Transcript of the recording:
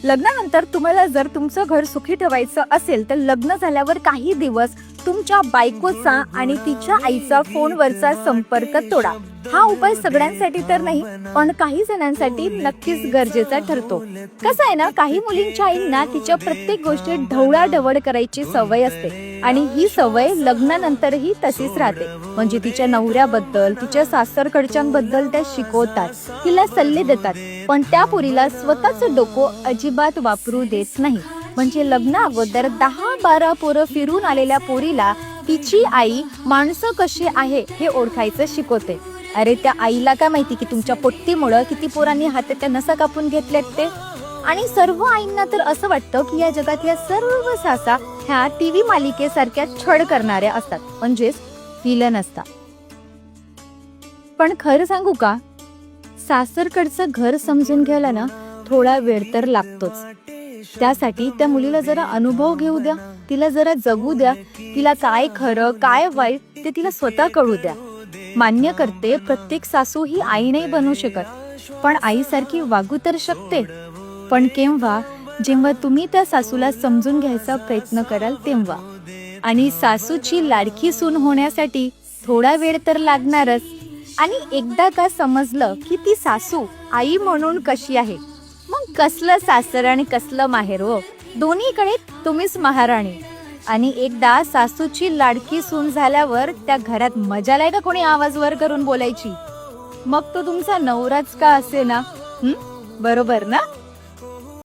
लग्नानंतर तुम्हाला जर तुमचं घर सुखी ठेवायचं असेल तर लग्न झाल्यावर काही दिवस तुमच्या बायकोचा आणि तिच्या आईचा फोनवरचा संपर्क तोडा. हा उपाय सगळ्यांसाठी तर नाही, पण काही जणांसाठी नक्कीच गरजेचा ठरतो. कसं आहे ना, काही मुलींच्या आईंना तिच्या प्रत्येक गोष्टीत ढवळाढवळ करायची सवय असते आणि ही सवय लग्नानंतरही तशीच राहते. म्हणजे तिच्या नवऱ्याबद्दल, तिच्या सासरकडच्यांबद्दल त्या शिकवतात, तिला सल्ले देतात, पण त्या पोरीला स्वतःचं डोकं अजिबात वापरू देत नाही. म्हणजे लग्न अगोदर 10-12 पोरं फिरून आलेल्या पोरीला तिची आई माणसं कशी आहे हे ओळखायचं शिकवते. अरे त्या आईला काय माहिती की तुमच्या पोट्टीमुळं किती पोरांनी हाताच्या नसा कापून घेतल्यात ते. आणि सर्व आईंना तर असं वाटतं की या जगातल्या सर्व सासा ह्या टीव्ही मालिकेसारख्या छळ करणाऱ्या असतात, म्हणजेच विलन असतात. पण खरं सांगू का, सासरकडचं घर समजून घ्यायला ना थोडा वेळ तर लागतोच. त्यासाठी त्या मुलीला जरा अनुभव घेऊ द्या, तिला जरा जगू द्या, तिला काय खरं काय वाईट ते तिला स्वतः कळू द्या. मान्य करते, प्रत्येक सासू ही आई नाही बनू शकत, पण आईसारखी वागू तर शकते. पण केव्हा, जेव्हा तुम्ही त्या सासूला समजून घ्यायचा प्रयत्न कराल तेव्हा. आणि सासूची लाडकी सून होण्यासाठी थोडा वेळ तर लागणारच. आणि एकदा का समजलं की ती सासू आई म्हणून कशी आहे, मग कसलं सासर आणि कसलं माहेर हो, दोन्हीकडे तुम्हीच महाराणी. आणि एकदा सासूची लाडकी सून झाल्यावर त्या घरात मजा नाही का कोणी आवाज वर करून बोलायची, मग तो तुमचा नवराच का असे ना. बरोबर ना.